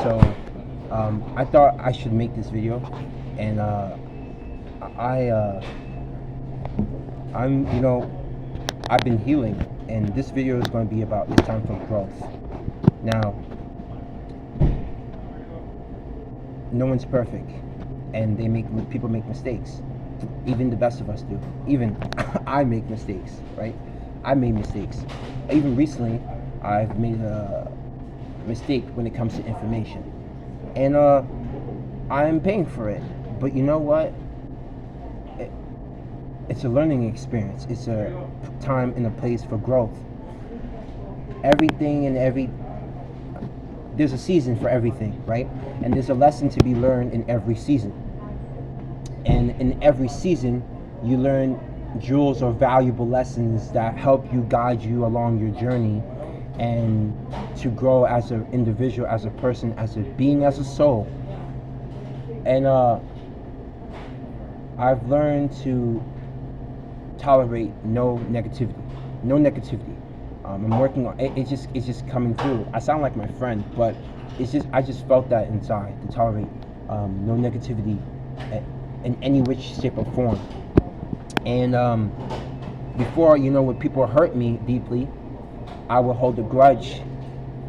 So I thought I should make this video, and I I'm I've been healing, and this video is going to be about it's time for growth. Now, no one's perfect, and people make mistakes. Even the best of us do. Even I make mistakes, right? I made mistakes. Even recently, I've made a mistake when it comes to information, and I'm paying for it. But you know what? It's a learning experience. It's a time and a place for growth. There's a season for everything, right? And there's a lesson to be learned in every season. And in every season, you learn jewels or valuable lessons that help you guide you along your journey and to grow as an individual, as a person, as a being, as a soul. And I've learned to tolerate no negativity. I'm working on it. It's just coming through. I sound like my friend, but I just felt that inside, to tolerate no negativity in any which shape or form. And before, when people hurt me deeply, I would hold a grudge,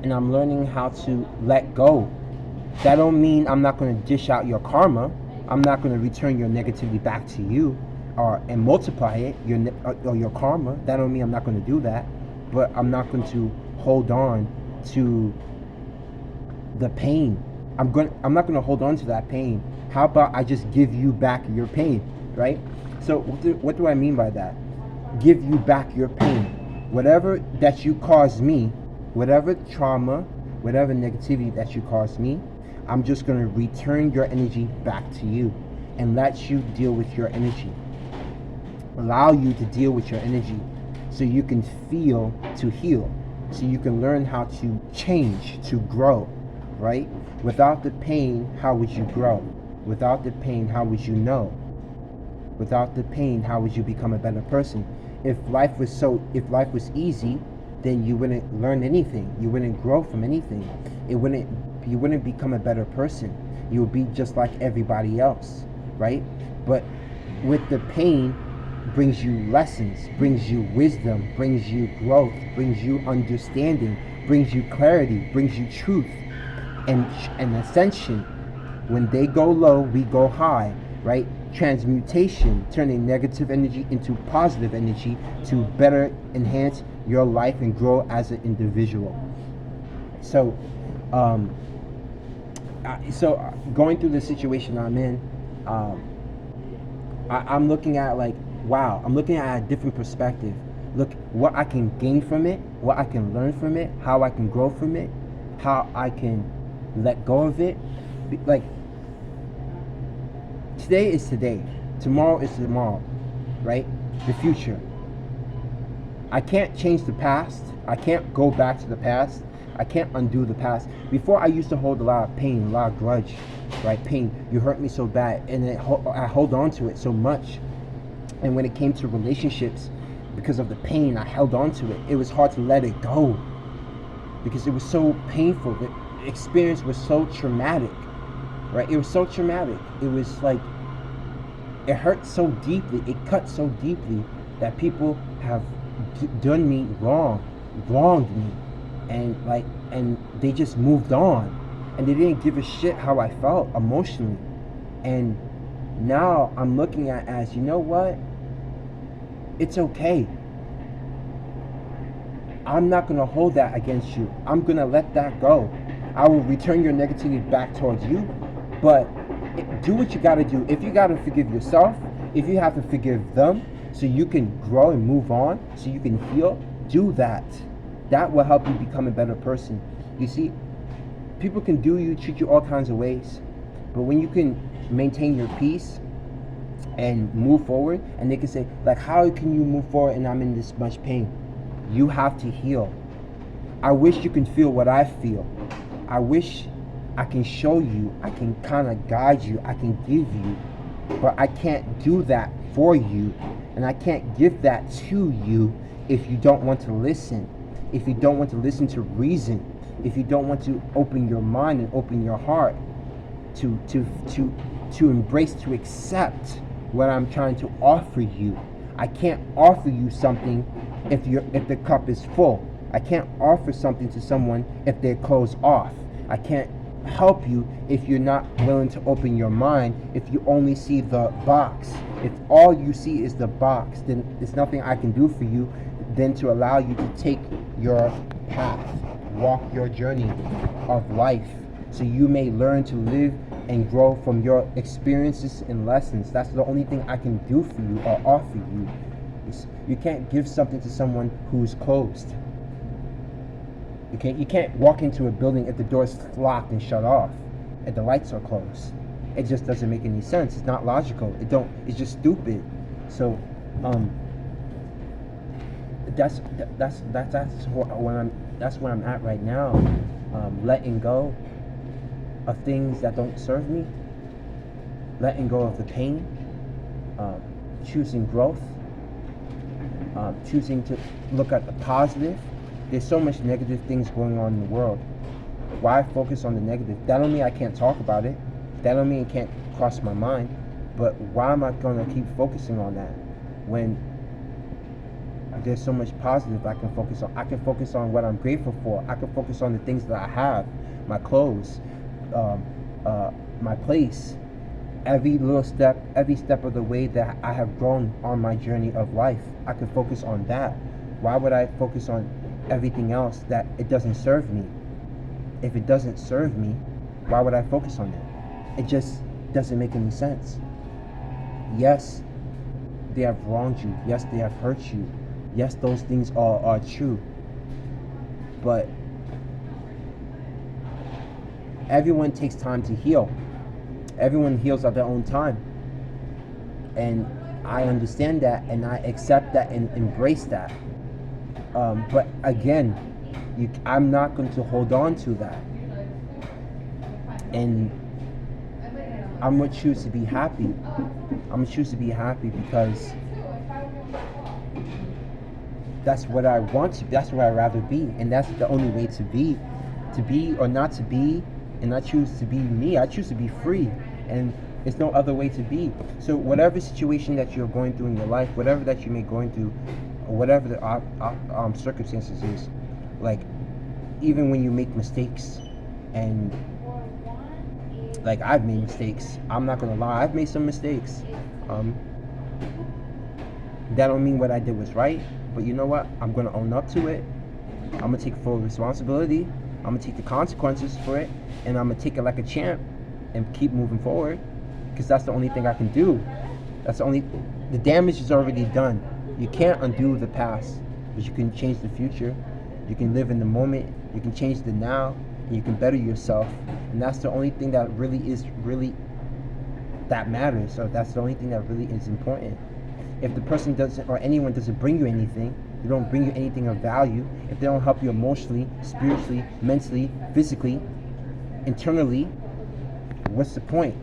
and I'm learning how to let go. That don't mean I'm not going to dish out your karma. I'm not going to return your negativity back to you, and multiply it, your karma. That don't mean I'm not going to do that, but I'm not going to hold on to the pain. I'm not going to hold on to that pain. How about I just give you back your pain, right? So what do I mean by that? Give you back your pain. Whatever that you caused me, whatever trauma, whatever negativity that you caused me, I'm just going to return your energy back to you and let you deal with your energy. Allow you to deal with your energy so you can feel to heal, so you can learn how to change, to grow, right? Without the pain, how would you grow? Without the pain, how would you know? Without the pain, how would you become a better person? If life was easy, then you wouldn't learn anything. You wouldn't grow from anything. You wouldn't become a better person. You would be just like everybody else, right? But with the pain brings you lessons, brings you wisdom, brings you growth, brings you understanding, brings you clarity, brings you truth, and ascension. When they go low, we go high, right? Transmutation, turning negative energy into positive energy to better enhance your life and grow as an individual. So, going through the situation I'm in, I'm looking at I'm looking at a different perspective. Look, what I can gain from it, what I can learn from it, how I can grow from it, how I can let go of it. Today is today, tomorrow is tomorrow, right? The future. I can't change the past. I can't go back to the past. I can't undo the past. Before, I used to hold a lot of pain, a lot of grudge, right? Pain. You hurt me so bad, and I hold on to it so much. And when it came to relationships, because of the pain, I held on to it. It was hard to let it go because it was so painful. The experience was so traumatic, right? It was so traumatic. It was like, it hurt so deeply. It cut so deeply that people have done me wronged me, and they just moved on, and they didn't give a shit how I felt emotionally. And now I'm looking at as, you know what? It's okay. I'm not going to hold that against you. I'm going to let that go. I will return your negativity back towards you, but do what you got to do. If you got to forgive yourself, if you have to forgive them so you can grow and move on, so you can heal, do that. That will help you become a better person. You see, people can treat you all kinds of ways, but when you can maintain your peace and move forward, and they can say, how can you move forward and I'm in this much pain? You have to heal. I wish you can feel what I feel. I wish I can show you, I can kind of guide you, I can give you, but I can't do that for you, and I can't give that to you if you don't want to listen, if you don't want to listen to reason, if you don't want to open your mind and open your heart to embrace, to accept what I'm trying to offer you. I can't offer you something if the cup is full. I can't offer something to someone if they're closed off. I can't help you if you're not willing to open your mind, if you only see the box. If all you see is the box, then there's nothing I can do for you than to allow you to take your path, walk your journey of life, so you may learn to live and grow from your experiences and lessons. That's the only thing I can do for you or offer you. You can't give something to someone who's closed. You can't walk into a building if the door's locked and shut off, and the lights are closed. It just doesn't make any sense. It's not logical. It's just stupid. So, that's where I'm at right now. Letting go of things that don't serve me. Letting go of the pain. Choosing growth. Choosing to look at the positive. There's so much negative things going on in the world. Why focus on the negative? That don't mean I can't talk about it. That don't mean it can't cross my mind. But why am I going to keep focusing on that when there's so much positive I can focus on? I can focus on what I'm grateful for. I can focus on the things that I have, my clothes, my place. Every step of the way that I have grown on my journey of life, I can focus on that. Why would I focus on everything else that it doesn't serve me? If it doesn't serve me, why would I focus on it? It just doesn't make any sense. Yes, they have wronged you. Yes, they have hurt you. Yes, those things are true. But everyone takes time to heal. Everyone heals at their own time. And I understand that, and I accept that and embrace that. But again, I'm not going to hold on to that. And I'm going to choose to be happy. I'm going to choose to be happy because that's what I want to. That's where I'd rather be, and that's the only way to be or not to be. And I choose to be me. I choose to be free, and there's no other way to be. So whatever situation that you're going through in your life, whatever that you may be going through, or whatever the circumstances is, like even when you make mistakes, and like I've made mistakes. I'm not gonna lie, I've made some mistakes. That don't mean what I did was right, but you know what? I'm gonna own up to it. I'm gonna take full responsibility. I'm gonna take the consequences for it, and I'm gonna take it like a champ and keep moving forward, because that's the only thing I can do. The damage is already done. You can't undo the past, but you can change the future. You can live in the moment. You can change the now, and you can better yourself. And that's the only thing that really that matters. So that's the only thing that really is important. If the person doesn't, or anyone doesn't bring you anything, they don't bring you anything of value, if they don't help you emotionally, spiritually, mentally, physically, internally, what's the point?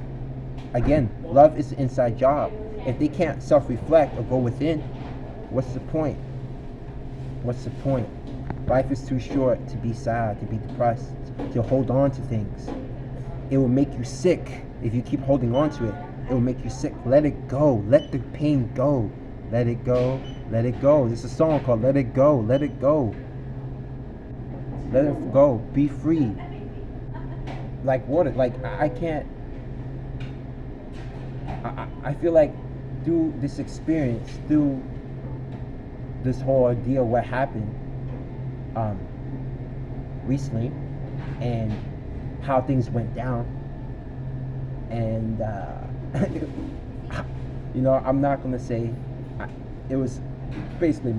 Again, love is the inside job. If they can't self-reflect or go within, what's the point? What's the point? Life is too short to be sad, to be depressed, to hold on to things. It will make you sick if you keep holding on to it. It will make you sick. Let it go. Let the pain go. Let it go. Let it go. There's a song called Let It Go. Let it go. Let it go. Be free. Like water. Like I can't. I feel like through this experience, through this whole ordeal, what happened recently, and how things went down, and you know, I'm not gonna say it was basically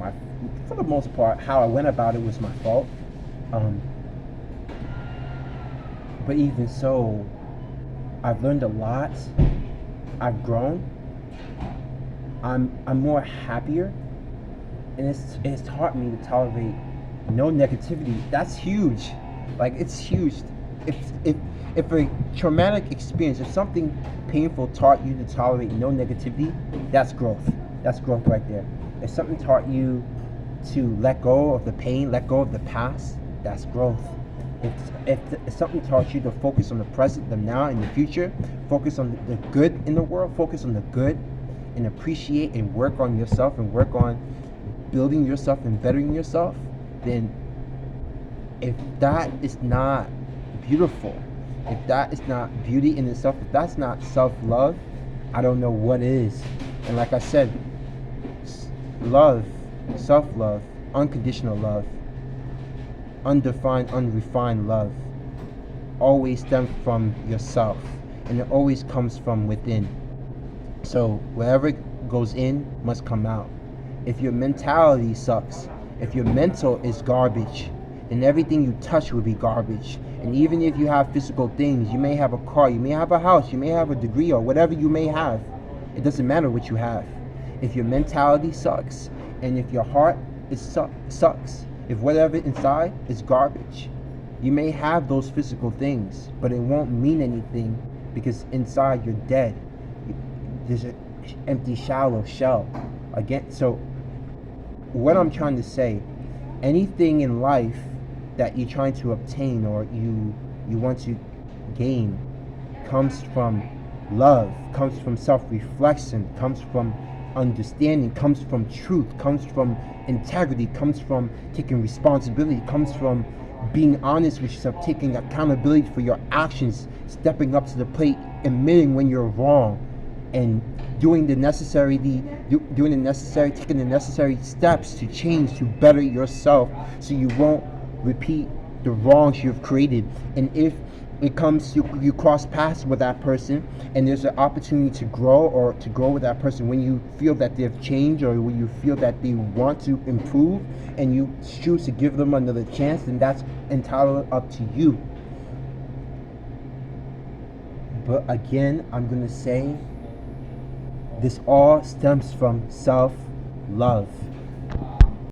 for the most part, how I went about it was my fault. But even so, I've learned a lot. I've grown. I'm more happier, and it's taught me to tolerate no negativity. That's huge. Like, it's huge. If a traumatic experience, if something painful taught you to tolerate no negativity, that's growth. That's growth right there. If something taught you to let go of the pain, let go of the past, that's growth. If something taught you to focus on the present, the now, and the future, focus on the good in the world, focus on the good, and appreciate and work on yourself and work on building yourself and bettering yourself, then if that is not beautiful, if that is not beauty in itself, if that's not self-love, I don't know what is. And like I said, love, self-love, unconditional love, undefined, unrefined love always stems from yourself, and it always comes from within. So wherever it goes in must come out. If your mentality sucks, if your mental is garbage, then everything you touch will be garbage. And even if you have physical things, you may have a car, you may have a house, you may have a degree, or whatever you may have, it doesn't matter what you have. If your mentality sucks, and if your heart sucks, if whatever inside is garbage, you may have those physical things, but it won't mean anything because inside you're dead. There's an empty, shallow shell. Again, so what I'm trying to say, anything in life that you're trying to obtain or you want to gain comes from love, comes from self-reflection, comes from understanding, comes from truth, comes from integrity, comes from taking responsibility, comes from being honest with yourself, taking accountability for your actions, stepping up to the plate, admitting when you're wrong, and taking the necessary steps to change, to better yourself, so you won't repeat the wrongs you've created. And if it comes to you cross paths with that person and there's an opportunity to grow or to grow with that person, when you feel that they've changed or when you feel that they want to improve and you choose to give them another chance, then that's entirely up to you. But again, I'm going to say this all stems from self-love.